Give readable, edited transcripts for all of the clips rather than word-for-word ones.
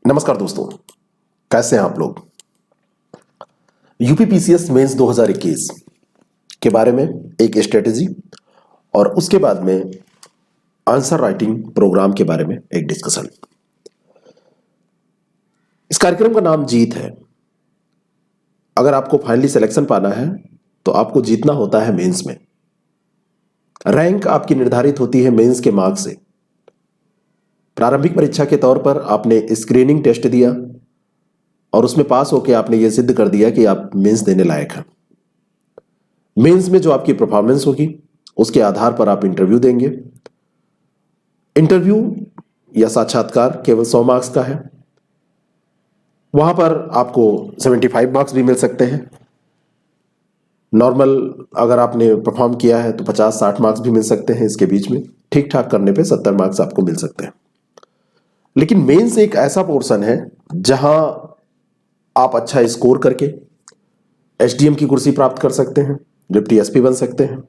नमस्कार दोस्तों, कैसे हैं आप लोग। यूपीपीसीएस मेंस 2021 के बारे में एक स्ट्रेटेजी और उसके बाद में आंसर राइटिंग प्रोग्राम के बारे में एक डिस्कशन। इस कार्यक्रम का नाम जीत है। अगर आपको फाइनली सिलेक्शन पाना है तो आपको जीतना होता है मेंस में। रैंक आपकी निर्धारित होती है मेंस के मार्क्स से। प्रारंभिक परीक्षा के तौर पर आपने स्क्रीनिंग टेस्ट दिया और उसमें पास होकर आपने यह सिद्ध कर दिया कि आप मेंस देने लायक हैं। मेंस में जो आपकी परफॉर्मेंस होगी उसके आधार पर आप इंटरव्यू देंगे। इंटरव्यू या साक्षात्कार केवल 100 मार्क्स का है। वहां पर आपको 75 मार्क्स भी मिल सकते हैं। नॉर्मल अगर आपने परफॉर्म किया है तो 50-60 मार्क्स भी मिल सकते हैं। इसके बीच में ठीक ठाक करने पे 70 मार्क्स आपको मिल सकते हैं। लेकिन मेंस एक ऐसा पोर्शन है जहां आप अच्छा स्कोर करके एसडीएम की कुर्सी प्राप्त कर सकते हैं, डिप्टी एसपी बन सकते हैं।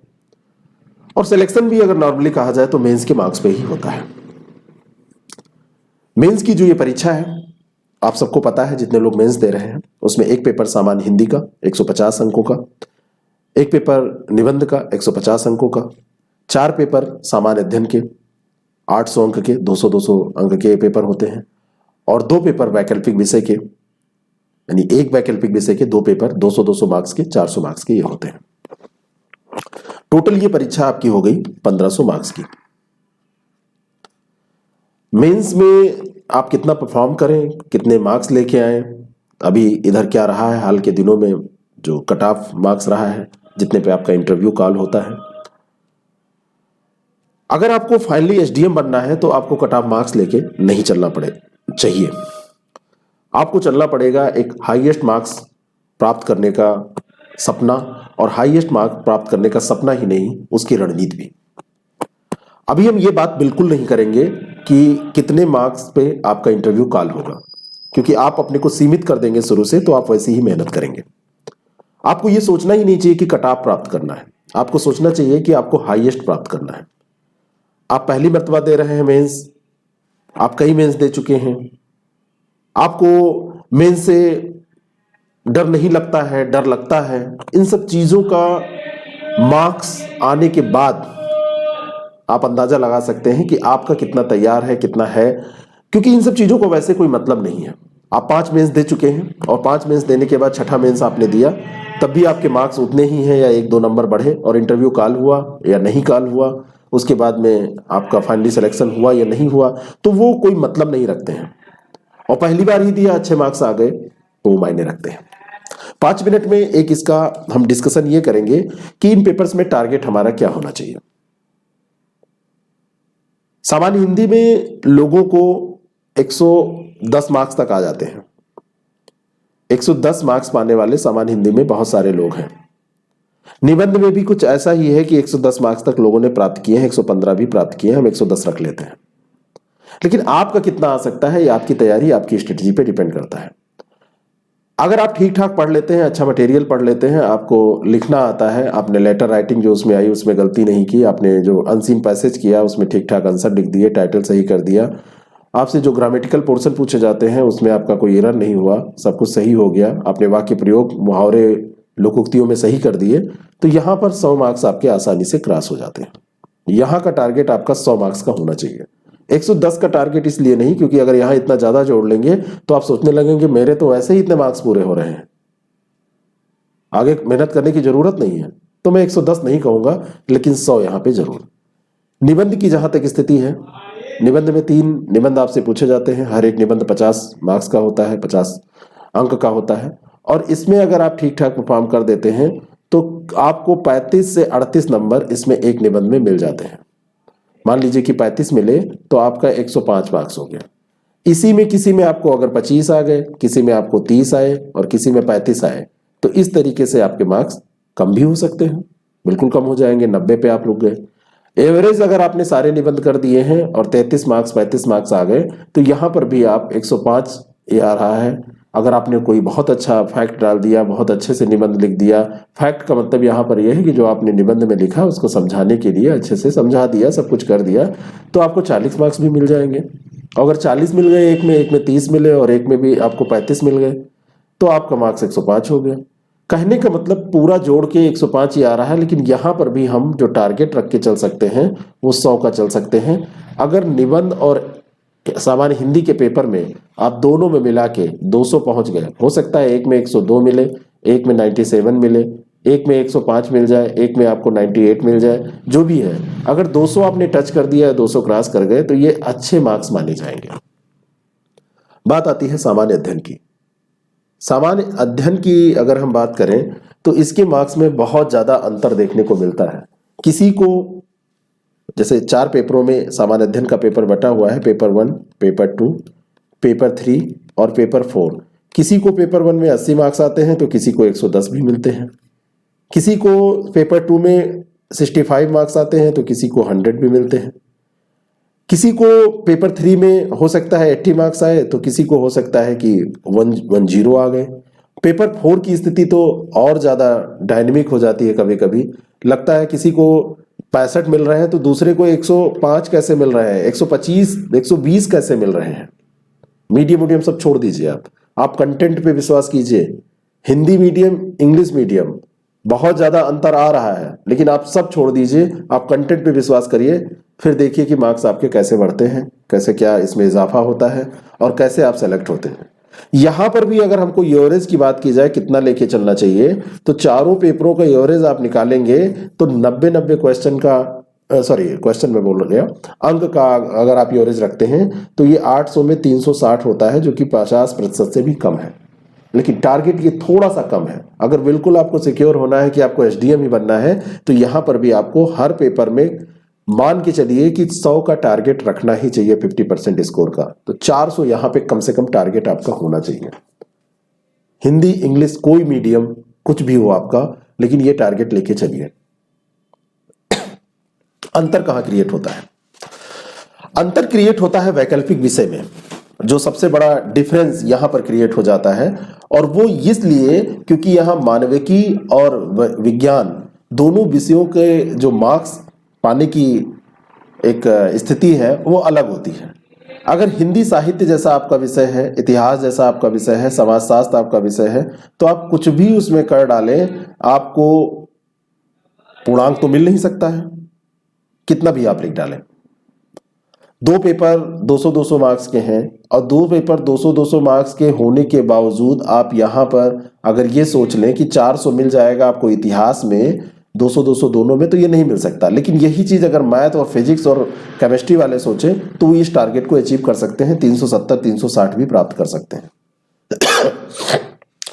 और सिलेक्शन भी अगर नॉर्मली कहा जाए तो मेंस के मार्क्स पे ही होता है। मेंस की जो ये परीक्षा है, आप सबको पता है, जितने लोग मेंस दे रहे हैं उसमें एक पेपर सामान्य हिंदी का 150 अंकों का, एक पेपर निबंध का 150 अंकों का, 4 पेपर सामान्य अध्ययन के 800 अंक के 200-200 अंक के पेपर होते हैं और 2 पेपर वैकल्पिक विषय के, यानी एक वैकल्पिक विषय के 2 पेपर 200-200 मार्क्स के 400 मार्क्स के ये होते हैं। टोटल ये परीक्षा आपकी हो गई 1500 मार्क्स की। मेंस में आप कितना परफॉर्म करें, कितने मार्क्स लेके आए, अभी इधर क्या रहा है हाल के दिनों में, जो कट ऑफ मार्क्स रहा है जितने पे आपका इंटरव्यू कॉल होता है। अगर आपको फाइनली एसडीएम बनना है तो आपको कट ऑफ मार्क्स लेके नहीं चलना चाहिए। आपको चलना पड़ेगा एक हाईएस्ट मार्क्स प्राप्त करने का सपना, और हाईएस्ट मार्क्स प्राप्त करने का सपना ही नहीं, उसकी रणनीति भी। अभी हम ये बात बिल्कुल नहीं करेंगे कि कितने मार्क्स पे आपका इंटरव्यू कॉल होगा, क्योंकि आप अपने को सीमित कर देंगे शुरू से, तो आप वैसे ही मेहनत करेंगे। आपको ये सोचना ही नहीं चाहिए कि कट ऑफ प्राप्त करना है, आपको सोचना चाहिए कि आपको हाईएस्ट प्राप्त करना है। आप पहली मर्तबा दे रहे हैं मेंस, आप कई मेंस दे चुके हैं, आपको मेंस से डर नहीं लगता है, डर लगता है। इन सब चीजों का मार्क्स आने के बाद आप अंदाजा लगा सकते हैं कि आपका कितना तैयार है, कितना है, क्योंकि इन सब चीजों को वैसे कोई मतलब नहीं है। आप 5 मेंस दे चुके हैं और 5 मेंस देने के बाद 6ठा मेंस आपने दिया, तब भी आपके मार्क्स उतने ही हैं या 1-2 नंबर बढ़े, और इंटरव्यू कॉल हुआ या नहीं कॉल हुआ, उसके बाद में आपका फाइनली सिलेक्शन हुआ या नहीं हुआ, तो वो कोई मतलब नहीं रखते हैं। और पहली बार ही दिया, अच्छे मार्क्स आ गए, तो वो मायने रखते हैं। 5 मिनट में एक इसका हम डिस्कशन ये करेंगे कि इन पेपर्स में टारगेट हमारा क्या होना चाहिए। सामान्य हिंदी में लोगों को 110 मार्क्स तक आ जाते हैं। 110 मार्क्स पाने वाले सामान्य हिंदी में बहुत सारे लोग हैं। निबंध में भी कुछ ऐसा ही है कि 110 मार्क्स तक लोगों ने प्राप्त किए हैं, 115 भी प्राप्त किए हैं, हम 110 रख लेते हैं। लेकिन आपका कितना आ सकता है, ये आपकी तैयारी, आपकी स्ट्रेटजी पे डिपेंड करता है। अगर आप ठीक ठाक पढ़ लेते हैं, अच्छा मटेरियल पढ़ लेते हैं, आपको लिखना आता है, आपने लेटर राइटिंग जो उसमें आई उसमें गलती नहीं की, आपने जो अनसीन पैसेज किया उसमें ठीक ठाक आंसर लिख दिए, टाइटल सही कर दिया, आपसे जो ग्रामेटिकल पोर्शन पूछे जाते हैं उसमें आपका कोई एरर नहीं हुआ, सब कुछ सही हो गया, आपने वाक्य प्रयोग, मुहावरे, लोकोक्तियों में सही कर दिए, तो यहां पर 100 मार्क्स आपके आसानी से क्रॉस हो जाते हैं। यहां का टारगेट आपका 100 मार्क्स का होना चाहिए। 110 का टारगेट इसलिए नहीं क्योंकि अगर यहां इतना ज्यादा जोड़ लेंगे तो आप सोचने लगेंगे मेरे तो वैसे ही इतने मार्क्स पूरे हो रहे हैं, आगे मेहनत करने की जरूरत नहीं है, तो मैं 110 नहीं कहूंगा, लेकिन 100 यहां पे जरूर। निबंध की जहां तक स्थिति है, निबंध में 3 निबंध आपसे पूछे जाते हैं। हर एक निबंध 50 मार्क्स का होता है, 50 अंक का होता है, और इसमें अगर आप ठीक ठाक परफॉर्म कर देते हैं तो आपको 35 से 38 नंबर इसमें एक निबंध में मिल जाते हैं। मान लीजिए कि 35 मिले तो आपका 105 मार्क्स हो गया। इसी में किसी में आपको अगर 25 आ गए, किसी में आपको 30 आए और किसी में 35 आए, तो इस तरीके से आपके मार्क्स कम भी हो सकते हैं, बिल्कुल कम हो जाएंगे, 90 पे आप रुक गए। एवरेज अगर आपने सारे निबंध कर दिए हैं और 33 मार्क्स 35 मार्क्स आ गए, तो यहां पर भी आप 105 ये आ रहा है। अगर आपने कोई बहुत अच्छा फैक्ट डाल दिया, बहुत अच्छे से निबंध लिख दिया, फैक्ट का मतलब यहाँ पर यह है कि जो आपने निबंध में लिखा उसको समझाने के लिए अच्छे से समझा दिया, सब कुछ कर दिया, तो आपको 40 मार्क्स भी मिल जाएंगे। अगर 40 मिल गए एक में 30 मिले और एक में भी आपको 35 मिल गए तो आपका मार्क्स 105 हो गया। कहने का मतलब पूरा जोड़ के 105 ही आ रहा है, लेकिन यहां पर भी हम जो टारगेट रख के चल सकते हैं वो 100 का चल सकते हैं। अगर निबंध और सामान्य हिंदी के पेपर में आप दोनों में मिला के 200 पहुंच गए, हो सकता है एक में 102 मिले, एक में 97 मिले, एक में 105 मिल जाए, एक में आपको 98 मिल जाए, जो भी है, अगर 200 आपने टच कर दिया, 200 क्रॉस कर गए तो ये अच्छे मार्क्स माने जाएंगे। बात आती है सामान्य अध्ययन की। सामान्य अध्ययन की अगर हम बात करें तो इसके मार्क्स में बहुत ज्यादा अंतर देखने को मिलता है। किसी को जैसे 4 पेपरों में सामान्य अध्ययन का पेपर बटा हुआ है, पेपर 1, पेपर 2, पेपर 3 और पेपर 4। किसी को पेपर 1 में 80 मार्क्स आते हैं तो किसी को 110 भी मिलते हैं। किसी को पेपर 2 में 65 मार्क्स आते हैं तो किसी को 100 भी मिलते हैं। किसी को पेपर 3 में हो सकता है 80 मार्क्स आए तो किसी को हो सकता है कि 110 आ गए। पेपर 4 की स्थिति तो और ज़्यादा डायनेमिक हो जाती है। कभी कभी लगता है किसी को 65 मिल रहे हैं तो दूसरे को 105 कैसे मिल रहे हैं, 125, 120 कैसे मिल रहे हैं। मीडियम सब छोड़ दीजिए, आप कंटेंट पे विश्वास कीजिए। हिंदी मीडियम, इंग्लिश मीडियम, बहुत ज़्यादा अंतर आ रहा है, लेकिन आप सब छोड़ दीजिए, आप कंटेंट पे विश्वास करिए। फिर देखिए कि मार्क्स आपके कैसे बढ़ते हैं, कैसे क्या इसमें इजाफा होता है और कैसे आप सेलेक्ट होते हैं। यहां पर भी अगर हमको एवरेज की बात की जाए कितना लेके चलना चाहिए, तो चारों पेपरों का एवरेज आप निकालेंगे तो 90 क्वेश्चन का, क्वेश्चन में बोल गया, अंक का अगर आप एवरेज रखते हैं तो ये 800 में 360 होता है, जो कि 50% से भी कम है। लेकिन टारगेट ये थोड़ा सा कम है। अगर बिल्कुल आपको सिक्योर होना है कि आपको एसडीएम ही बनना है तो यहां पर भी आपको हर पेपर में मान के चलिए कि 100 का टारगेट रखना ही चाहिए, 50% स्कोर का। तो 400 यहां पे कम से कम टारगेट आपका होना चाहिए। हिंदी, इंग्लिश, कोई मीडियम कुछ भी हो आपका, लेकिन ये टारगेट लेके चलिए। अंतर कहां क्रिएट होता है? अंतर क्रिएट होता है वैकल्पिक विषय में। जो सबसे बड़ा डिफरेंस यहां पर क्रिएट हो जाता है, और वो इसलिए क्योंकि यहां मानविकी और विज्ञान दोनों विषयों के जो मार्क्स पाने की एक स्थिति है वो अलग होती है। अगर हिंदी साहित्य जैसा आपका विषय है, इतिहास जैसा आपका विषय है, समाजशास्त्र आपका विषय है, तो आप कुछ भी उसमें कर डालें, आपको पूर्णांक तो मिल नहीं सकता है, कितना भी आप लिख डालें। 2 पेपर 200-200 मार्क्स के हैं, और 2 पेपर 200-200 मार्क्स के होने के बावजूद आप यहां पर अगर ये सोच लें कि 400 मिल जाएगा आपको इतिहास में, 200-200 दोनों में, तो ये नहीं मिल सकता। लेकिन यही चीज अगर मैथ और फिजिक्स और केमिस्ट्री वाले सोचे तो इस टारगेट को अचीव कर सकते हैं, 370-360 भी प्राप्त कर सकते हैं।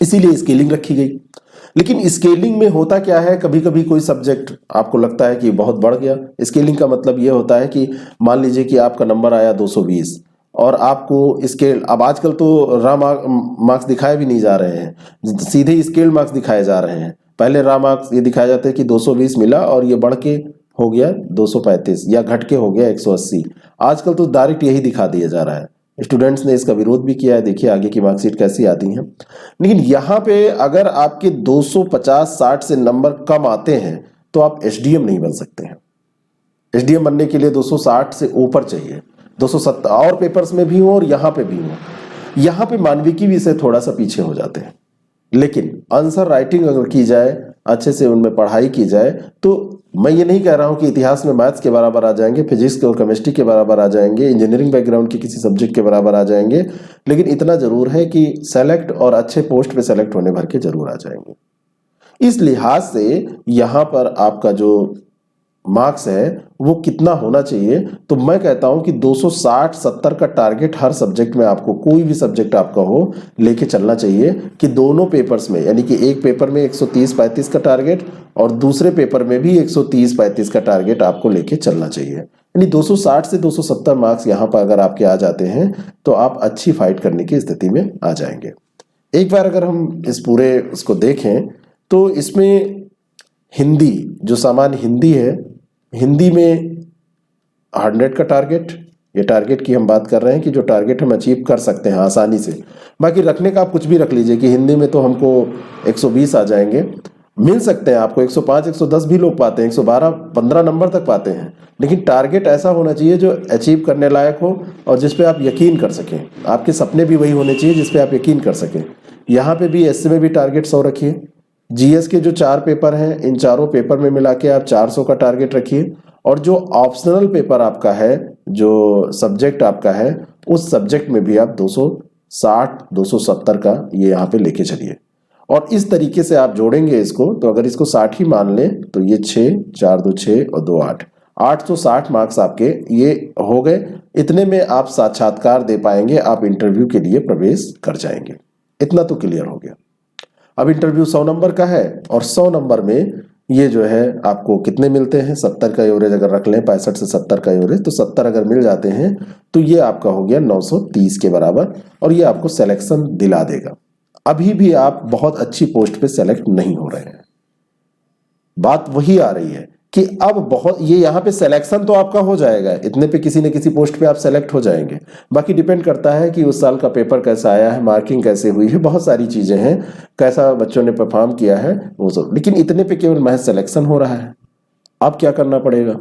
इसीलिए स्केलिंग रखी गई। लेकिन स्केलिंग में होता क्या है, कभी कभी कोई सब्जेक्ट आपको लगता है कि बहुत बढ़ गया। स्केलिंग का मतलब यह होता है कि मान लीजिए कि आपका नंबर आया 220 और आपको स्केल, अब आजकल तो रॉ मार्क्स दिखाए भी नहीं जा रहे हैं, सीधे स्केल मार्क्स दिखाए जा रहे हैं। पहले रॉ मार्क्स ये दिखाया जाता है कि 220 मिला और ये बढ़ के हो गया 235 या घट के हो गया 180। आजकल तो डायरेक्ट यही दिखा दिया जा रहा है। स्टूडेंट्स ने इसका विरोध भी किया है, देखिए आगे की मार्कशीट कैसी आती हैं। लेकिन यहाँ पे अगर आपके 250-60 से नंबर कम आते हैं तो आप एसडीएम नहीं बन सकते हैं। एसडीएम बनने के लिए 260 से ऊपर चाहिए, 270 और पेपर्स में भी हो और यहाँ पे भी हो। यहाँ पे मानविकी विषय थोड़ा सा पीछे हो जाते हैं, लेकिन आंसर राइटिंग अगर की जाए, अच्छे से उनमें पढ़ाई की जाए, तो मैं ये नहीं कह रहा हूं कि इतिहास में मैथ्स के बराबर आ जाएंगे, फिजिक्स और केमिस्ट्री के बराबर आ जाएंगे, इंजीनियरिंग बैकग्राउंड के किसी सब्जेक्ट के बराबर आ जाएंगे, लेकिन इतना जरूर है कि सेलेक्ट और अच्छे पोस्ट पे सेलेक्ट होने भर के जरूर आ जाएंगे। इस लिहाज से यहां पर आपका जो मार्क्स है वो कितना होना चाहिए, तो मैं कहता हूं कि 260-70 का टारगेट हर सब्जेक्ट में, आपको कोई भी सब्जेक्ट आपका हो, लेके चलना चाहिए। कि दोनों पेपर्स में, यानी कि एक पेपर में 130-35 का टारगेट और दूसरे पेपर में भी 130-35 का टारगेट आपको लेके चलना चाहिए। यानी 260 से 270 मार्क्स यहाँ पर अगर आपके आ जाते हैं तो आप अच्छी फाइट करने की स्थिति में आ जाएंगे। एक बार अगर हम इस पूरे उसको देखें तो इसमें हिंदी, जो सामान्य हिंदी है, हिंदी में 100 का टारगेट, ये टारगेट की हम बात कर रहे हैं कि जो टारगेट हम अचीव कर सकते हैं आसानी से। बाकी रखने का आप कुछ भी रख लीजिए कि हिंदी में तो हमको 120 आ जाएंगे, मिल सकते हैं आपको 105 110 भी लोग पाते हैं, 112 15 नंबर तक पाते हैं, लेकिन टारगेट ऐसा होना चाहिए जो अचीव करने लायक हो और जिस पे आप यकीन कर सकें। आपके सपने भी वही होने चाहिए जिस पे आप यकीन कर सकें। यहाँ पे भी एसए में भी टारगेट 100 रखिए। जीएस के जो 4 पेपर हैं, इन चारों पेपर में मिला के आप 400 का टारगेट रखिए। और जो ऑप्शनल पेपर आपका है, जो सब्जेक्ट आपका है, उस सब्जेक्ट में भी आप 260 270 का ये यहाँ पे लेके चलिए। और इस तरीके से आप जोड़ेंगे इसको, तो अगर इसको 60 ही मान लें तो ये 6 4 2 6 और 2 8 860 मार्क्स आपके ये हो गए। इतने में आप साक्षात्कार दे पाएंगे, आप इंटरव्यू के लिए प्रवेश कर जाएंगे। इतना तो क्लियर हो गया। अब इंटरव्यू 100 नंबर का है और 100 नंबर में ये जो है आपको कितने मिलते हैं, 70 का एवरेज अगर रख लें, 65 से 70 का एवरेज, तो 70 अगर मिल जाते हैं तो ये आपका हो गया 930 के बराबर और ये आपको सिलेक्शन दिला देगा। अभी भी आप बहुत अच्छी पोस्ट पे सेलेक्ट नहीं हो रहे हैं। बात वही आ रही है कि अब बहुत ये यहाँ पे सिलेक्शन तो आपका हो जाएगा, इतने पे किसी न किसी पोस्ट पे आप सेलेक्ट हो जाएंगे। बाकी डिपेंड करता है कि उस साल का पेपर कैसा आया है, मार्किंग कैसे हुई है, बहुत सारी चीजें हैं, कैसा बच्चों ने परफॉर्म किया है वो सब। लेकिन इतने पे केवल महज सिलेक्शन हो रहा है। अब क्या करना पड़ेगा?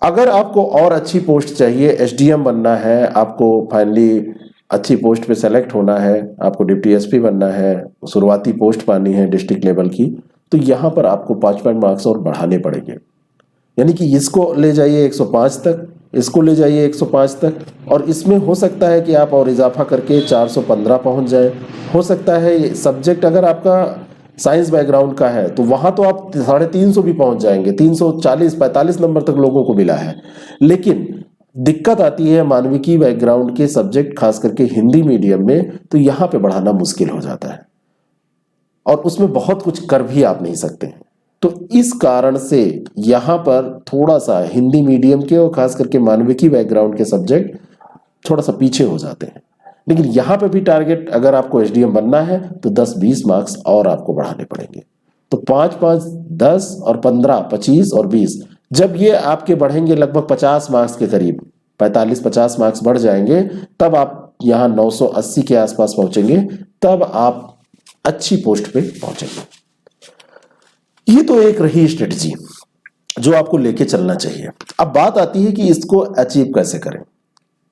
अगर आपको और अच्छी पोस्ट चाहिए, एसडीएम बनना है, आपको फाइनली अच्छी पोस्ट पे सेलेक्ट होना है, आपको डिप्टी एसपी बनना है, शुरुआती पोस्ट पानी है डिस्ट्रिक्ट लेवल की, तो यहाँ पर आपको 5 मार्क्स और बढ़ाने पड़ेंगे। यानी कि इसको ले जाइए 105 तक, इसको ले जाइए 105 तक, और इसमें हो सकता है कि आप और इजाफा करके 415 पहुंच जाए। हो सकता है सब्जेक्ट अगर आपका साइंस बैकग्राउंड का है तो वहां तो आप 350 भी पहुंच जाएंगे, 340 45 नंबर तक लोगों को मिला है। लेकिन दिक्कत आती है मानविकी बैकग्राउंड के सब्जेक्ट, खास करके हिंदी मीडियम में, तो यहाँ पे बढ़ाना मुश्किल हो जाता है और उसमें बहुत कुछ कर भी आप नहीं सकते हैं। तो इस कारण से यहाँ पर थोड़ा सा हिंदी मीडियम के और खास करके मानविकी बैकग्राउंड के सब्जेक्ट थोड़ा सा पीछे हो जाते हैं। लेकिन यहाँ पे भी टारगेट, अगर आपको एसडीएम बनना है तो 10-20 मार्क्स और आपको बढ़ाने पड़ेंगे। तो 5-5 10 और 15 25 और 20, जब ये आपके बढ़ेंगे लगभग 50 मार्क्स के करीब, 45-50 मार्क्स बढ़ जाएंगे, तब आप यहाँ 980 के आसपास पहुंचेंगे, तब आप अच्छी पोस्ट पे पहुंचेंगे। ये तो एक रही स्ट्रेटजी जो आपको लेके चलना चाहिए। अब बात आती है कि इसको अचीव कैसे करें,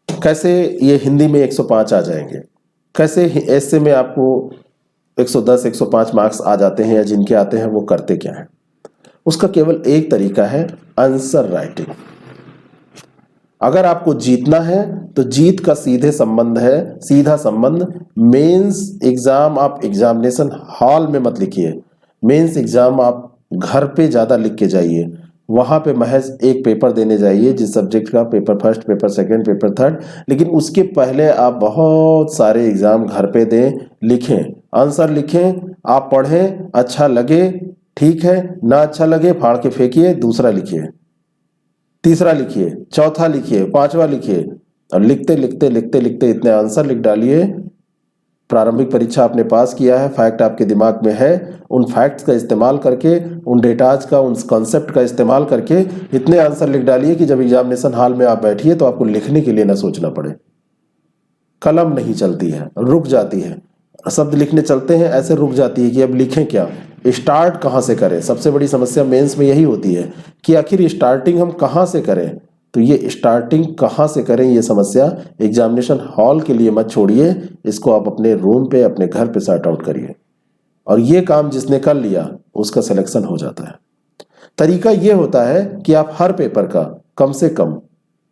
कैसे ये हिंदी में 105 आ जाएंगे, कैसे ऐसे में आपको 110 105 मार्क्स आ जाते हैं, या जिनके आते हैं वो करते क्या है। उसका केवल एक तरीका है, आंसर राइटिंग। अगर आपको जीतना है तो जीत का सीधा संबंध मेंस एग्जाम आप एग्जामिनेशन हॉल में मत लिखिए। मेंस एग्जाम आप घर पे ज्यादा लिख के जाइए, वहां पे महज एक पेपर देने जाइए जिस सब्जेक्ट का, paper first, paper second, paper third, लेकिन उसके पहले आप बहुत सारे एग्जाम घर पे दें, लिखें, आंसर लिखें, आप पढ़ें, अच्छा लगे ठीक है, ना अच्छा लगे फाड़ के फेंकिए, दूसरा लिखिए, तीसरा लिखिए, चौथा लिखिए, पांचवा लिखिए, और लिखते लिखते लिखते लिखते इतने आंसर लिख डालिए। प्रारंभिक परीक्षा आपने पास किया है, फैक्ट आपके दिमाग में है, उन फैक्ट्स का इस्तेमाल करके, उन डेटाज का, उन कॉन्सेप्ट का इस्तेमाल करके इतने आंसर लिख डालिए कि जब एग्जामिनेशन हॉल में आप बैठिए तो आपको लिखने के लिए ना सोचना पड़े। कलम नहीं चलती है, रुक जाती है, शब्द लिखने चलते हैं ऐसे रुक जाती है कि अब लिखें क्या, स्टार्ट कहाँ से करें। सबसे बड़ी समस्या मेंस में यही होती है कि आखिर स्टार्टिंग हम कहाँ से करें। तो ये स्टार्टिंग कहाँ से करें, ये समस्या एग्जामिनेशन हॉल के लिए मत छोड़िए, इसको आप अपने रूम पे, अपने घर पे सॉर्ट आउट करिए, और ये काम जिसने कर लिया उसका सिलेक्शन हो जाता है। तरीका ये होता है कि आप हर पेपर का कम से कम,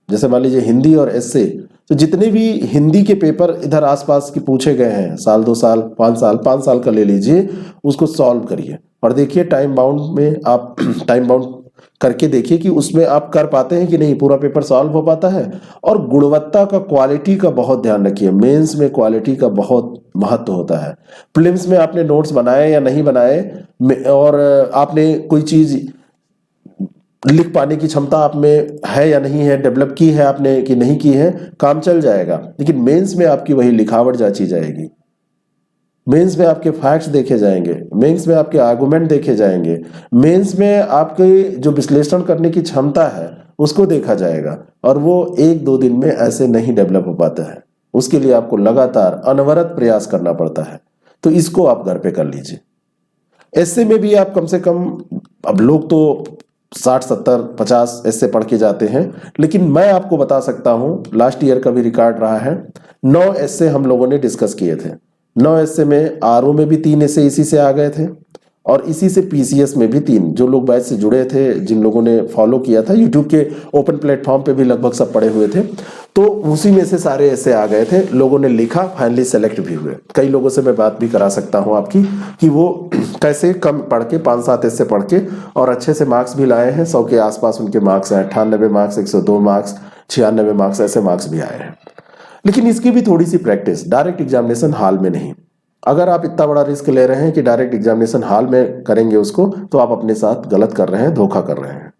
जैसे मान लीजिए हिंदी और एस्से, तो जितने भी हिंदी के पेपर इधर आसपास के पूछे गए हैं, साल 2 साल 5 साल का ले लीजिए, उसको सॉल्व करिए और देखिए टाइम बाउंड में, आप टाइम बाउंड करके देखिए कि उसमें आप कर पाते हैं कि नहीं, पूरा पेपर सॉल्व हो पाता है। और गुणवत्ता का, क्वालिटी का बहुत ध्यान रखिए। मेंस में क्वालिटी का बहुत महत्व होता है। प्रीलिम्स में आपने नोट्स बनाए या नहीं बनाए, और आपने कोई चीज लिख पाने की क्षमता आप में है या नहीं है, डेवलप की है आपने कि नहीं की है, काम चल जाएगा। लेकिन मेंस में आपकी वही लिखावट जांची जाएगी, मेंस में आपके फैक्ट्स देखे जाएंगे, मेंस में आपके आर्गुमेंट देखे जाएंगे, मेंस में आपके जो विश्लेषण करने की क्षमता है उसको देखा जाएगा, और वो 1-2 दिन में ऐसे नहीं डेवलप हो पाता है। उसके लिए आपको लगातार अनवरत प्रयास करना पड़ता है। तो इसको आप घर पे कर लीजिए। ऐसे में भी आप कम से कम, अब लोग तो 60 70 50 ऐसे पढ़ के जाते हैं, लेकिन मैं आपको बता सकता हूं लास्ट ईयर का भी रिकॉर्ड रहा है, 9 ऐसे हम लोगों ने डिस्कस किए थे। 9 ऐसे में आरओ में भी 3 ऐसे इसी से आ गए थे, और इसी से पीसीएस में भी 3। जो लोग बैच से जुड़े थे, जिन लोगों ने फॉलो किया था, यूट्यूब के ओपन प्लेटफॉर्म पे भी लगभग सब पढ़े हुए थे, तो उसी में से सारे ऐसे आ गए थे। लोगों ने लिखा, फाइनली सेलेक्ट भी हुए। कई लोगों से मैं बात भी करा सकता हूं आपकी कि वो कैसे कम पढ़ के 5-7 ऐसे पढ़ के और अच्छे से मार्क्स भी लाए हैं। 100 के आसपास उनके मार्क्स हैं, 98 मार्क्स, 102 मार्क्स, 96 मार्क्स, ऐसे मार्क्स भी आए हैं। लेकिन इसकी भी थोड़ी सी प्रैक्टिस, डायरेक्ट एग्जामिनेशन हॉल में नहीं। अगर आप इतना बड़ा रिस्क ले रहे हैं कि डायरेक्ट एग्जामिनेशन हॉल में करेंगे उसको, तो आप अपने साथ गलत कर रहे हैं, धोखा कर रहे हैं।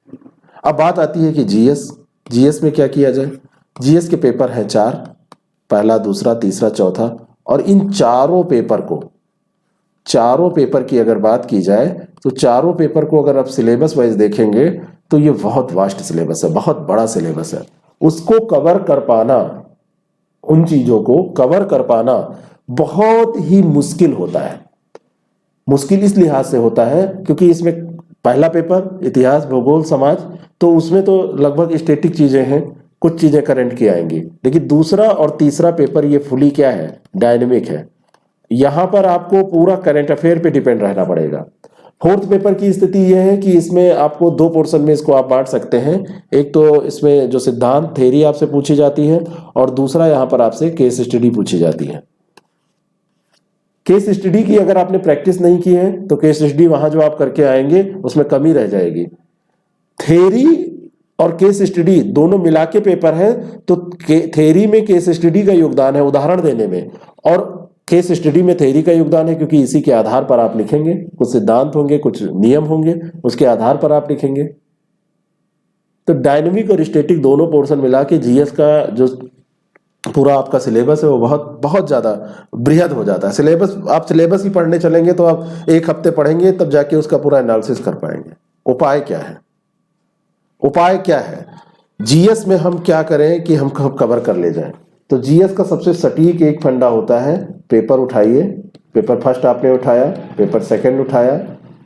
अब बात आती है कि जीएस में क्या किया जाए। जीएस के पेपर हैं 4, पहला, दूसरा, तीसरा, चौथा, और इन चारों पेपर की अगर बात की जाए तो चारों पेपर को अगर आप सिलेबस वाइज देखेंगे तो ये बहुत वास्ट सिलेबस है, बहुत बड़ा सिलेबस है। उसको कवर कर पाना, उन चीजों को कवर कर पाना बहुत ही मुश्किल होता है। मुश्किल इस लिहाज से होता है क्योंकि इसमें पहला पेपर इतिहास, भूगोल, समाज, तो उसमें तो लगभग स्टैटिक चीजें हैं, कुछ चीजें करंट की आएंगी। लेकिन दूसरा और तीसरा पेपर ये फुली क्या है, डायनेमिक है। यहां पर आपको पूरा करंट अफेयर पे डिपेंड रहना पड़ेगा। फोर्थ पेपर की स्थिति यह है कि इसमें आपको 2 पोर्शन में इसको आप बांट सकते हैं। एक तो इसमें जो सिद्धांत, थ्योरी आपसे पूछी जाती है, और दूसरा यहां पर आपसे केस स्टडी पूछी जाती है। केस स्टडी की अगर आपने प्रैक्टिस नहीं की है तो केस स्टडी वहां जो आप करके आएंगे उसमें कमी रह जाएगी। थ्योरी और केस स्टडी दोनों मिला के पेपर है, तो थ्योरी में केस स्टडी का योगदान है उदाहरण देने में, और केस स्टडी में थ्योरी का योगदान है क्योंकि इसी के आधार पर आप लिखेंगे। कुछ सिद्धांत होंगे, कुछ नियम होंगे, उसके आधार पर आप लिखेंगे। तो डायनेमिक और स्टैटिक दोनों पोर्शन मिला के जीएस का जो पूरा आपका सिलेबस है वो बहुत बहुत ज्यादा बृहद हो जाता है। सिलेबस, आप सिलेबस ही पढ़ने चलेंगे तो आप 1 हफ्ते पढ़ेंगे तब जाके उसका पूरा एनालिसिस कर पाएंगे। उपाय क्या है? उपाय क्या है? जीएस में हम क्या करें कि हम कवर कर ले जाएं? तो जीएस का सबसे सटीक एक फंडा होता है, पेपर उठाइए। पेपर फर्स्ट आपने उठाया, पेपर सेकंड उठाया,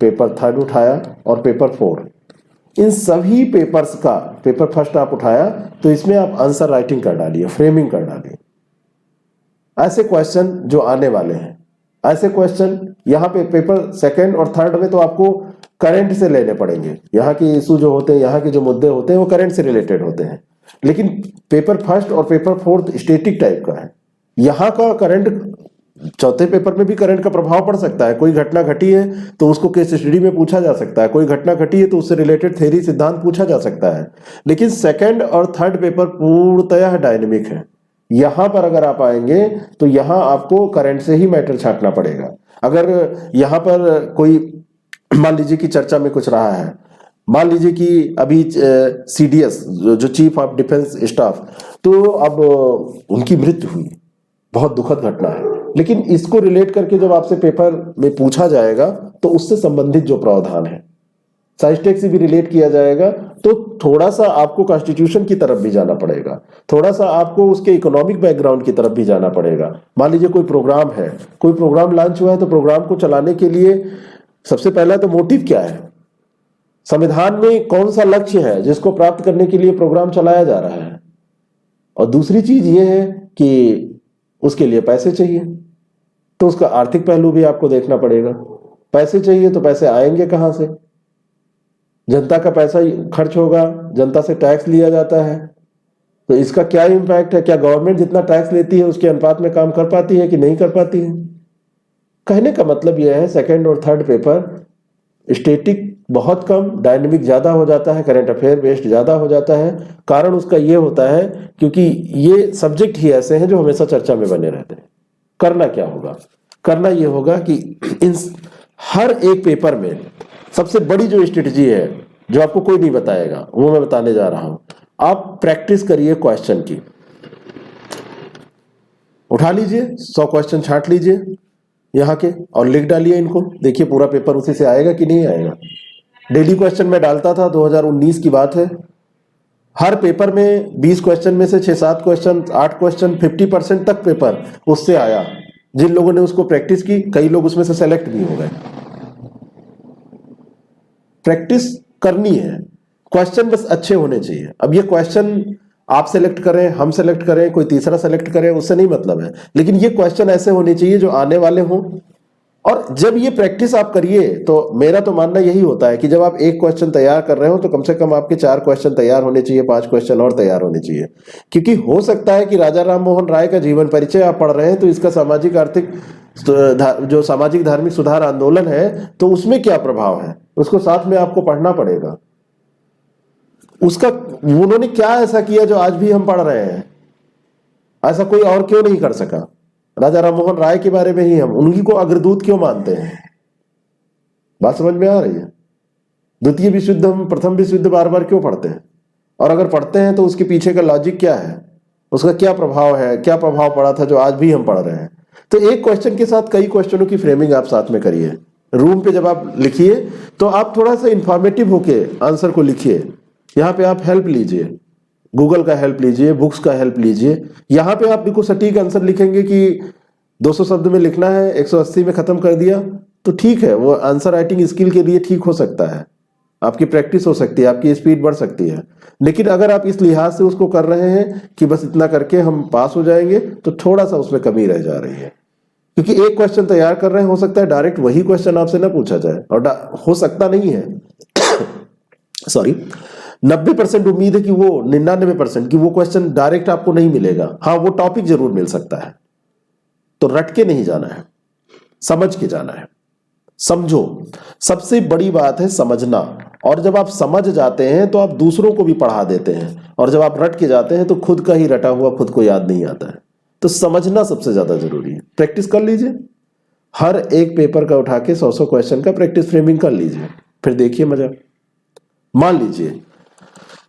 पेपर थर्ड उठाया, और पेपर 4। इन सभी पेपर्स का पेपर फर्स्ट आप उठाया तो इसमें आप आंसर राइटिंग कर डालिए, फ्रेमिंग कर डालिए। ऐसे क्वेश्चन जो आने वाले हैं, ऐसे क्वेश्चन यहाँ पे पेपर सेकंड और थर्ड में तो आपको करंट से लेने पड़ेंगे। यहाँ के इशू जो होते हैं, यहाँ के जो मुद्दे होते हैं वो करंट से रिलेटेड होते हैं। लेकिन पेपर फर्स्ट और पेपर फोर्थ स्टैटिक टाइप का है। यहाँ का करंट, चौथे पेपर में भी करंट का प्रभाव पड़ सकता है। कोई घटना घटी है तो उसको केस स्टडी में पूछा जा सकता है, कोई घटना घटी है तो उससे रिलेटेड थ्योरी, सिद्धांत पूछा जा सकता है। लेकिन सेकंड और थर्ड पेपर पूर्णतः डायनेमिक है। यहां पर अगर आप आएंगे तो यहां आपको करंट से ही मैटर छांटना पड़ेगा। अगर यहां पर कोई, मान लीजिए कि चर्चा में कुछ रहा है, मान लीजिए कि अभी सीडीएस जो चीफ ऑफ डिफेंस स्टाफ, तो अब उनकी मृत्यु हुई, बहुत दुखद घटना है। लेकिन इसको रिलेट करके जब आपसे पेपर में पूछा जाएगा तो उससे संबंधित जो प्रावधान है, साइस्टेक से भी रिलेट किया जाएगा, तो थोड़ा सा आपको कॉन्स्टिट्यूशन की तरफ भी जाना पड़ेगा, थोड़ा सा आपको उसके इकोनॉमिक बैकग्राउंड की तरफ भी जाना पड़ेगा। मान लीजिए कोई प्रोग्राम है, कोई प्रोग्राम लॉन्च हुआ है, तो प्रोग्राम को चलाने के लिए सबसे पहला तो मोटिव क्या है, संविधान में कौन सा लक्ष्य है जिसको प्राप्त करने के लिए प्रोग्राम चलाया जा रहा है। और दूसरी चीज ये है कि उसके लिए पैसे चाहिए, तो उसका आर्थिक पहलू भी आपको देखना पड़ेगा। पैसे चाहिए तो पैसे आएंगे कहां से? जनता का पैसा खर्च होगा, जनता से टैक्स लिया जाता है, तो इसका क्या इंपैक्ट है? क्या गवर्नमेंट जितना टैक्स लेती है उसके अनुपात में काम कर पाती है कि नहीं कर पाती है? कहने का मतलब यह है, सेकंड और थर्ड पेपर स्टैटिक बहुत कम, डायनेमिक ज्यादा हो जाता है, करंट अफेयर बेस्ड ज्यादा हो जाता है। कारण उसका यह होता है क्योंकि ये सब्जेक्ट ही ऐसे हैं जो हमेशा चर्चा में बने रहते हैं। करना क्या होगा? करना यह होगा कि इन हर एक पेपर में सबसे बड़ी जो स्ट्रेटजी है, जो आपको कोई नहीं बताएगा, वो मैं बताने जा रहा हूं। आप प्रैक्टिस करिए क्वेश्चन की। उठा लीजिए 100 क्वेश्चन, छांट लीजिए यहाँ के और लिख डालिए इनको। देखिए पूरा पेपर उसी से आएगा कि नहीं आएगा। डेली क्वेश्चन में डालता था, 2019 की बात है। हर पेपर में 20 क्वेश्चन में से 6-7 क्वेश्चन, 8 क्वेश्चन, 50% तक पेपर उससे आया। जिन लोगों ने उसको प्रैक्टिस की, कई लोग उसमें से सेलेक्ट भी हो गए। प्रैक्टिस करनी है, क्वेश्चन बस अच्छे होने चाहिए। अब ये क्वेश्चन आप सेलेक्ट करें, हम सेलेक्ट करें, कोई तीसरा सेलेक्ट करे, उससे नहीं मतलब है, लेकिन ये क्वेश्चन ऐसे होने चाहिए जो आने वाले हों। और जब ये प्रैक्टिस आप करिए तो मेरा तो मानना यही होता है कि जब आप एक क्वेश्चन तैयार कर रहे हो तो कम से कम आपके 4 क्वेश्चन तैयार होने चाहिए, 5 क्वेश्चन और तैयार होने चाहिए। क्योंकि हो सकता है कि राजा राम मोहन राय का जीवन परिचय आप पढ़ रहे हैं तो इसका सामाजिक आर्थिक जो सामाजिक धार्मिक सुधार आंदोलन है तो उसमें क्या प्रभाव है, उसको साथ में आपको पढ़ना पड़ेगा। उसका उन्होंने क्या ऐसा किया जो आज भी हम पढ़ रहे हैं, ऐसा कोई और क्यों नहीं कर सका। राजा राम मोहन राय के बारे में ही हम उन्हीं को अग्रदूत क्यों मानते हैं। बात समझ में आ रही है। द्वितीय विश्व युद्ध हम प्रथम विश्व युद्ध बार बार क्यों पढ़ते हैं, और अगर पढ़ते हैं तो उसके पीछे का लॉजिक क्या है, उसका क्या प्रभाव है, क्या प्रभाव पड़ा था जो आज भी हम पढ़ रहे हैं। तो एक क्वेश्चन के साथ कई क्वेश्चनों की फ्रेमिंग आप साथ में करिए। रूम पे जब आप लिखिए तो आप थोड़ा सा इंफॉर्मेटिव होके आंसर को लिखिए। यहाँ पे आप हेल्प लीजिए, गूगल का हेल्प लीजिए, बुक्स का हेल्प लीजिए। यहाँ पे आप बिल्कुल सटीक आंसर लिखेंगे कि 200 शब्द में लिखना है, 180 में खत्म कर दिया तो ठीक है, वो आंसर राइटिंग स्किल के लिए ठीक हो सकता है, आपकी प्रैक्टिस हो सकती है, आपकी स्पीड बढ़ सकती है। लेकिन अगर आप इस लिहाज से उसको कर रहे हैं कि बस इतना करके हम पास हो जाएंगे तो थोड़ा सा उसमें कमी रह जा रही है। क्योंकि एक क्वेश्चन तैयार कर रहे हैं, हो सकता है डायरेक्ट वही क्वेश्चन आपसे ना पूछा जाए, और हो सकता नहीं है सॉरी 90% उम्मीद है कि वो 99% कि वो क्वेश्चन डायरेक्ट आपको नहीं मिलेगा। हाँ, वो टॉपिक जरूर मिल सकता है। तो रट के नहीं जाना है, समझ के जाना है। समझो, सबसे बड़ी बात है समझना। और जब आप समझ जाते हैं तो आप दूसरों को भी पढ़ा देते हैं, और जब आप रट के जाते हैं तो खुद का ही रटा हुआ खुद को याद नहीं आता है। तो समझना सबसे ज्यादा जरूरी है। प्रैक्टिस कर लीजिए, हर एक पेपर का उठा के 100 क्वेश्चन का प्रैक्टिस फ्रेमिंग कर लीजिए, फिर देखिए मजा। मान लीजिए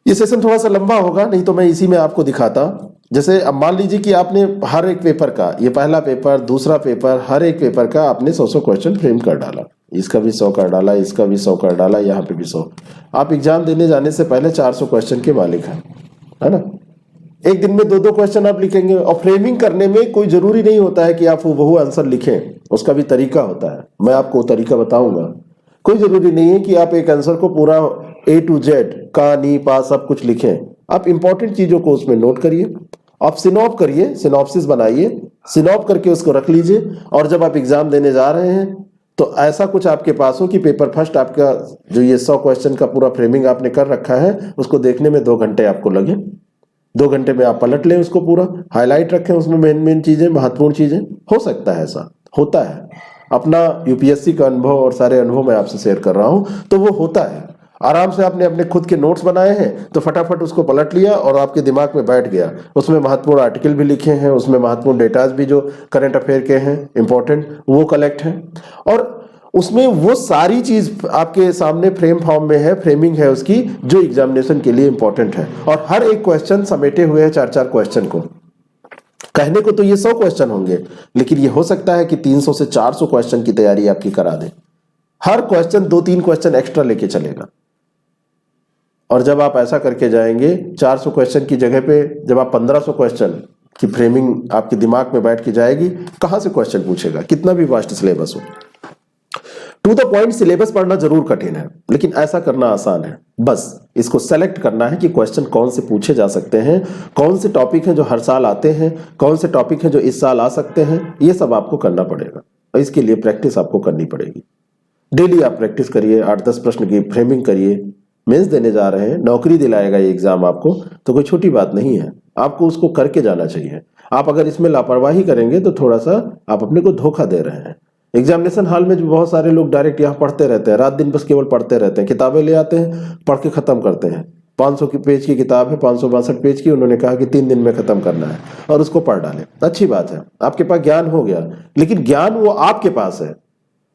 ये सेशन थोड़ा सा लंबा होगा, नहीं तो मैं इसी में आपको दिखाता। जैसे अब मान लीजिए कि आपने हर एक पेपर का, ये पहला पेपर, दूसरा पेपर, हर एक पेपर का आपने 100 क्वेश्चन फ्रेम कर डाला, इसका भी 100 कर डाला, इसका भी 100 कर डाला, यहाँ पे भी 100। आप एग्जाम देने जाने से पहले 400 क्वेश्चन के मालिक हैं, है ना। एक दिन में 2-2 क्वेश्चन आप लिखेंगे। और फ्रेमिंग करने में कोई जरूरी नहीं होता है कि आप वो आंसर लिखें, उसका भी तरीका होता है, मैं आपको तरीका बताऊंगा। कोई जरूरी नहीं है कि आप एक आंसर को पूरा A to Z का नी पा सब कुछ लिखें। आप इंपॉर्टेंट चीजों को उसमें नोट करिए, आप सिनॉप करिए, सिनॉप्सिस बनाइए, सिनॉप करके उसको रख लीजिए। और जब आप एग्जाम देने जा रहे हैं तो ऐसा कुछ आपके पास हो कि पेपर फर्स्ट आपका जो ये 100 क्वेश्चन का पूरा फ्रेमिंग आपने कर रखा है, उसको देखने में 2 घंटे आपको लगे। 2 घंटे में आप पलट लें उसको, पूरा हाईलाइट रखें उसमें मेन चीजें, महत्वपूर्ण चीजें। हो सकता है, ऐसा होता है। अपना यूपीएससी का अनुभव और सारे अनुभव मैं आपसे शेयर कर रहा हूं, तो वो होता है। आराम से आपने अपने खुद के नोट्स बनाए हैं तो फटाफट उसको पलट लिया और आपके दिमाग में बैठ गया। उसमें महत्वपूर्ण आर्टिकल भी लिखे हैं, उसमें महत्वपूर्ण डेटाज भी जो करंट अफेयर के हैं इंपॉर्टेंट, वो कलेक्ट हैं, और उसमें वो सारी चीज आपके सामने फ्रेम फॉर्म में है, फ्रेमिंग है उसकी, जो एग्जामिनेशन के लिए इंपॉर्टेंट है। और हर एक क्वेश्चन समेटे हुए है 4-4 क्वेश्चन को। कहने को तो ये 100 क्वेश्चन होंगे, लेकिन ये हो सकता है कि 300 से 400 क्वेश्चन की तैयारी आपकी करा दे। हर क्वेश्चन 2-3 क्वेश्चन एक्स्ट्रा लेके चलेगा। और जब आप ऐसा करके जाएंगे 400 क्वेश्चन की जगह पे, जब आप 1500 क्वेश्चन की फ्रेमिंग आपके दिमाग में बैठ के जाएगी, कहां से क्वेश्चन पूछेगा, कितना भी वास्ट सिलेबस हो। टू द पॉइंट सिलेबस पढ़ना जरूर कठिन है, लेकिन ऐसा करना आसान है। बस इसको सेलेक्ट करना है कि क्वेश्चन कौन से पूछे जा सकते हैं, कौन से टॉपिक हैं जो हर साल आते हैं, कौन से टॉपिक हैं जो इस साल आ सकते हैं। ये सब आपको करना पड़ेगा और इसके लिए प्रैक्टिस आपको करनी पड़ेगी। डेली आप प्रैक्टिस करिए, 8-10 प्रश्न की फ्रेमिंग करिए। मेंस देने जा रहे हैं, नौकरी दिलाएगा ये एग्जाम आपको, तो कोई छोटी बात नहीं है, आपको उसको करके जाना चाहिए। आप अगर इसमें लापरवाही करेंगे तो थोड़ा सा आप अपने को धोखा दे रहे हैं। एग्जामिनेशन हॉल में जो बहुत सारे लोग डायरेक्ट यहाँ पढ़ते रहते हैं, रात दिन बस केवल पढ़ते रहते हैं, किताबें ले आते हैं, पढ़ के खत्म करते हैं। 500 की पेज की किताब है, 562 पेज की, उन्होंने कहा कि 3 दिन में खत्म करना है और उसको पढ़ डाले। अच्छी बात है, आपके पास ज्ञान हो गया, लेकिन ज्ञान वो आपके पास है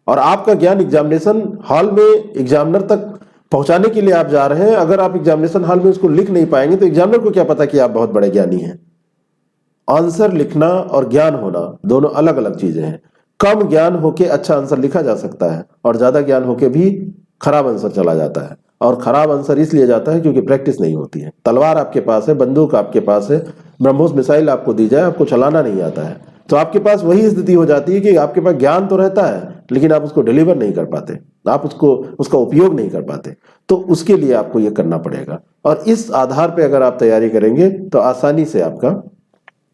और आपका ज्ञान एग्जामिनेशन हॉल में एग्जामिनर तक पहुंचाने के लिए आप जा रहे हैं। अगर आप एग्जामिनेशन हॉल में उसको लिख नहीं पाएंगे तो एग्जामिनर को क्या पता कि आप बहुत बड़े ज्ञानी हैं। आंसर लिखना और ज्ञान होना दोनों अलग अलग चीजें हैं। कम ज्ञान होके अच्छा आंसर लिखा जा सकता है और ज्यादा ज्ञान होके भी खराब आंसर चला जाता है। और खराब आंसर इसलिए जाता है क्योंकि प्रैक्टिस नहीं होती है। तलवार आपके पास है, बंदूक आपके पास है, ब्रह्मोस मिसाइल आपको दी जाए, आपको चलाना नहीं आता है, तो आपके पास वही स्थिति हो जाती है कि आपके पास ज्ञान तो रहता है लेकिन आप उसको डिलीवर नहीं कर पाते, आप उसका उपयोग नहीं कर पाते, तो उसके लिए आपको ये करना पड़ेगा। और इस आधार पे अगर आप तैयारी करेंगे तो आसानी से आपका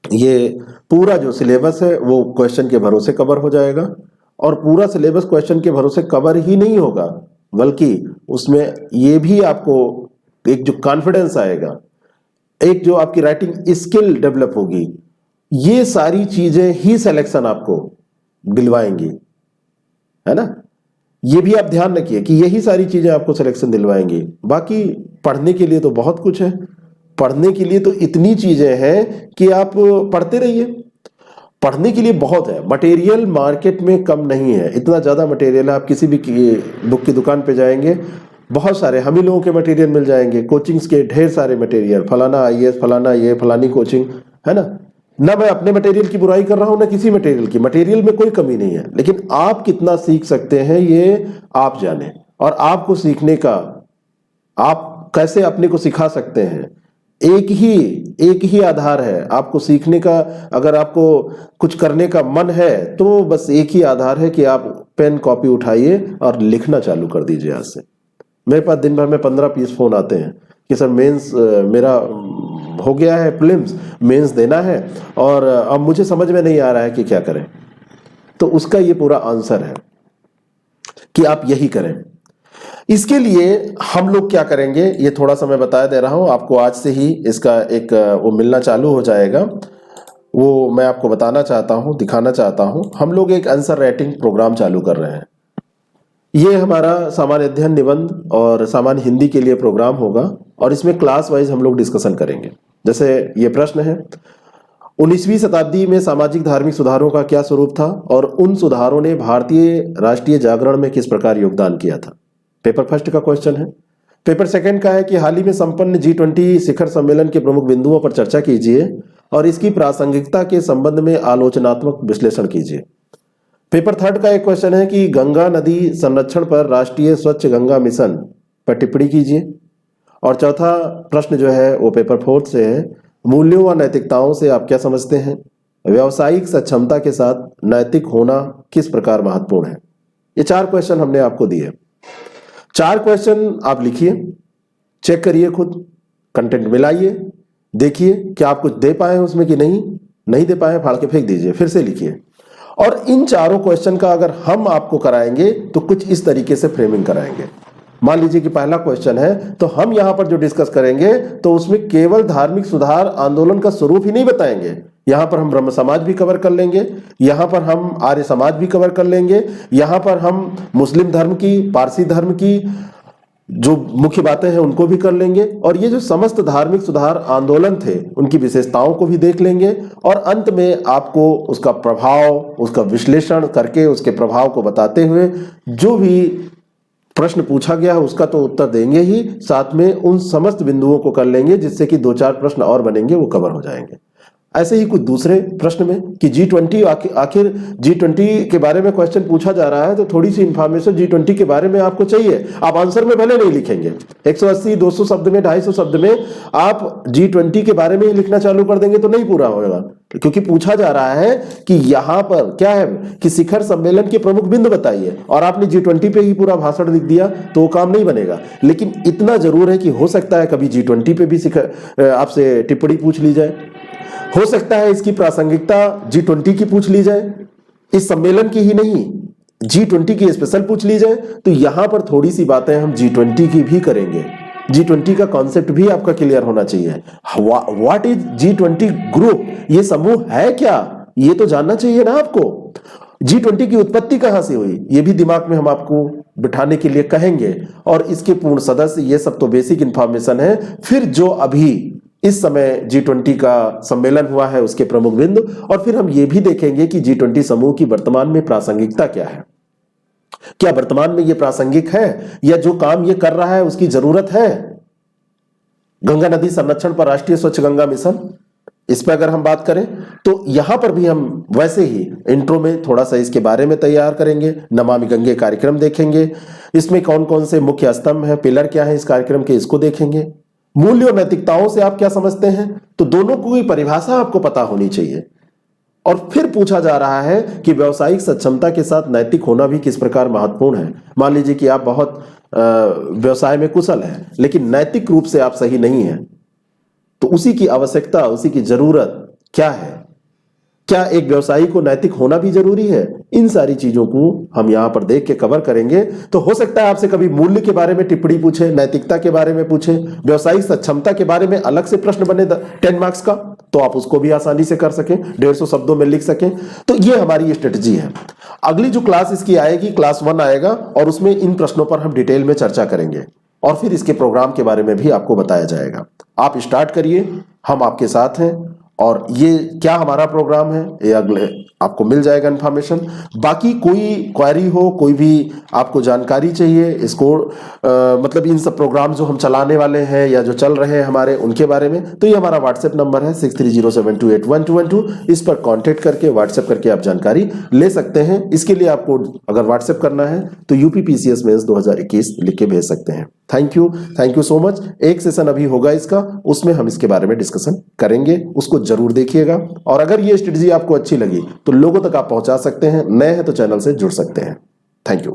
ये पूरा जो सिलेबस है वो क्वेश्चन के भरोसे कवर हो जाएगा। और पूरा सिलेबस क्वेश्चन के भरोसे कवर ही नहीं होगा, बल्कि उसमें ये भी आपको एक जो कॉन्फिडेंस आएगा, एक जो आपकी राइटिंग स्किल डेवलप होगी, ये सारी चीजें ही सिलेक्शन आपको दिलवाएंगी, है ना। ये भी आप ध्यान रखिए कि यही सारी चीजें आपको सिलेक्शन दिलवाएंगी। बाकी पढ़ने के लिए तो बहुत कुछ है, पढ़ने के लिए तो इतनी चीजें हैं कि आप पढ़ते रहिए। पढ़ने के लिए बहुत है, मटेरियल मार्केट में कम नहीं है, इतना ज़्यादा मटेरियल है। आप किसी भी बुक की दुकान पे जाएंगे, बहुत सारे हम ही लोगों के मटेरियल मिल जाएंगे, कोचिंग्स के ढेर सारे मटेरियल, फलाना आईएएस, फलाना ये, फलानी कोचिंग, है ना। ना मैं अपने मटेरियल की बुराई कर रहा हूं, ना किसी मटेरियल की, मटेरियल में कोई कमी नहीं है, लेकिन आप कितना सीख सकते हैं ये आप जाने। और आपको सीखने का, आप कैसे अपने को सिखा सकते हैं, एक ही आधार है आपको सीखने का। अगर आपको कुछ करने का मन है तो बस एक ही आधार है कि आप पेन कॉपी उठाइए और लिखना चालू कर दीजिए आज से। मेरे पास दिन भर में 15-20 फोन आते हैं कि सर मेंस मेरा हो गया है, प्रीलिम्स मेंस देना है और अब मुझे समझ में नहीं आ रहा है कि क्या करें। तो उसका ये पूरा आंसर है कि आप यही करें। इसके लिए हम लोग क्या करेंगे, ये थोड़ा सा मैं बता दे रहा हूं आपको, आज से ही इसका एक वो मिलना चालू हो जाएगा। वो मैं आपको बताना चाहता हूं, दिखाना चाहता हूं। हम लोग एक आंसर राइटिंग प्रोग्राम चालू कर रहे हैं। ये हमारा सामान्य अध्ययन, निबंध और सामान्य हिंदी के लिए प्रोग्राम होगा और इसमें क्लास वाइज हम लोग डिस्कशन करेंगे। जैसे ये प्रश्न है, 19वीं शताब्दी में सामाजिक धार्मिक सुधारों का क्या स्वरूप था और उन सुधारों ने भारतीय राष्ट्रीय जागरण में किस प्रकार योगदान किया था। पेपर फर्स्ट का क्वेश्चन है। पेपर सेकंड का है कि हाल ही में संपन्न G20 शिखर सम्मेलन के प्रमुख बिंदुओं पर चर्चा कीजिए और इसकी प्रासंगिकता के संबंध में आलोचनात्मक विश्लेषण कीजिए। पेपर थर्ड का एक क्वेश्चन है कि गंगा नदी संरक्षण पर राष्ट्रीय स्वच्छ गंगा मिशन पर टिप्पणी कीजिए। और चौथा प्रश्न जो है वो पेपर फोर्थ से है, मूल्यों व नैतिकताओं से आप क्या समझते हैं, व्यावसायिक सक्षमता के साथ नैतिक होना किस प्रकार महत्वपूर्ण है। ये 4 क्वेश्चन हमने आपको दिए। 4 क्वेश्चन आप लिखिए, चेक करिए, खुद कंटेंट मिलाइए, देखिए क्या आप कुछ दे पाए उसमें कि नहीं दे पाए, फाड़ के फेंक दीजिए, फिर से लिखिए। और इन चारों क्वेश्चन का अगर हम आपको कराएंगे तो कुछ इस तरीके से फ्रेमिंग कराएंगे। मान लीजिए कि पहला क्वेश्चन है, तो हम यहां पर जो डिस्कस करेंगे तो उसमें केवल धार्मिक सुधार आंदोलन का स्वरूप ही नहीं बताएंगे, यहां पर हम ब्रह्म समाज भी कवर कर लेंगे, यहां पर हम आर्य समाज भी कवर कर लेंगे, यहां पर हम मुस्लिम धर्म की, पारसी धर्म की जो मुख्य बातें हैं उनको भी कर लेंगे, और ये जो समस्त धार्मिक सुधार आंदोलन थे उनकी विशेषताओं को भी देख लेंगे। और अंत में आपको उसका प्रभाव, उसका विश्लेषण करके उसके प्रभाव को बताते हुए जो भी प्रश्न पूछा गया है उसका तो उत्तर देंगे ही, साथ में उन समस्त बिंदुओं को कर लेंगे जिससे कि 2-4 प्रश्न और बनेंगे, वो कवर हो जाएंगे। ऐसे ही कुछ दूसरे प्रश्न में कि G20, आखिर G20 के बारे में क्वेश्चन पूछा जा रहा है तो थोड़ी सी इंफॉर्मेशन G20 के बारे में आपको चाहिए। आप आंसर में भले नहीं लिखेंगे, 180-200 शब्द में, 250 शब्द में आप G20 के बारे में ही लिखना चालू कर देंगे तो नहीं पूरा होगा, क्योंकि पूछा जा रहा है कि यहां पर क्या है कि शिखर सम्मेलन के प्रमुख बिंदु बताइए, और आपने G20 पे ही पूरा भाषण लिख दिया तो वो काम नहीं बनेगा। लेकिन इतना जरूर है कि हो सकता है कभी G20 पे भी आपसे टिप्पणी पूछ ली जाए, हो सकता है इसकी प्रासंगिकता G20 की पूछ ली जाए, इस सम्मेलन की ही नहीं G20 की स्पेशल पूछ ली जाए। तो यहां पर थोड़ी सी बातें हम G20 की भी करेंगे। G20 का कॉन्सेप्ट भी आपका क्लियर होना चाहिए। व्हाट इज G20 ग्रुप, ये समूह है क्या, ये तो जानना चाहिए ना आपको। G20 की उत्पत्ति कहां से हुई, ये भी दिमाग में हम आपको बिठाने के लिए कहेंगे, और इसके पूर्ण सदस्य, ये सब तो बेसिक इंफॉर्मेशन है। फिर जो अभी इस समय G20 का सम्मेलन हुआ है उसके प्रमुख बिंदु, और फिर हम ये भी देखेंगे कि G20 समूह की वर्तमान में प्रासंगिकता क्या है, क्या वर्तमान में ये प्रासंगिक है या जो काम ये कर रहा है उसकी जरूरत है। गंगा नदी संरक्षण पर राष्ट्रीय स्वच्छ गंगा मिशन, इस पर अगर हम बात करें तो यहां पर भी हम वैसे ही इंट्रो में थोड़ा सा इसके बारे में तैयार करेंगे। नमामि गंगे कार्यक्रम देखेंगे, इसमें कौन कौन से मुख्य स्तंभ है, पिलर क्या है इस कार्यक्रम के, इसको देखेंगे। मूल्य और नैतिकताओं से आप क्या समझते हैं, तो दोनों की परिभाषा आपको पता होनी चाहिए। और फिर पूछा जा रहा है कि व्यावसायिक सक्षमता के साथ नैतिक होना भी किस प्रकार महत्वपूर्ण है। मान लीजिए कि आप बहुत व्यवसाय में कुशल हैं, लेकिन नैतिक रूप से आप सही नहीं हैं, तो उसी की आवश्यकता, उसी की जरूरत क्या है? क्या एक व्यवसायी को नैतिक होना भी जरूरी है? इन सारी चीजों को हम यहां पर देख के कवर करेंगे। तो हो सकता है आपसे कभी मूल्य के बारे में टिप्पणी पूछे, नैतिकता के बारे में पूछे, व्यवसायिक सक्षमता के बारे में अलग से प्रश्न बने 10 मार्क्स का, तो आप उसको भी आसानी से कर सकें, 150 शब्दों में लिख सकें। तो ये हमारी स्ट्रेटजी है। अगली जो क्लास इसकी आएगी, क्लास 1 आएगा, और उसमें इन प्रश्नों पर हम डिटेल में चर्चा करेंगे और फिर इसके प्रोग्राम के बारे में भी आपको बताया जाएगा। आप स्टार्ट करिए, हम आपके साथ हैं। और ये क्या हमारा प्रोग्राम है, ये अगले आपको मिल जाएगा इन्फॉर्मेशन। बाकी कोई क्वेरी हो, कोई भी आपको जानकारी चाहिए इसको मतलब इन सब प्रोग्राम जो हम चलाने वाले हैं या जो चल रहे हैं हमारे, उनके बारे में, तो ये हमारा व्हाट्सएप नंबर है 6307281212। इस पर कांटेक्ट करके, व्हाट्सएप करके आप जानकारी ले सकते हैं। इसके लिए आपको अगर व्हाट्सएप करना है तो यूपीपीसीएस मेंस 2021 लिख के भेज सकते हैं। Thank you so much. एक सेशन अभी होगा इसका, उसमें हम इसके बारे में डिस्कशन करेंगे, उसको जरूर देखिएगा। और अगर ये स्ट्रेटजी आपको अच्छी लगी तो लोगों तक आप पहुंचा सकते हैं। नए हैं तो चैनल से जुड़ सकते हैं। Thank you.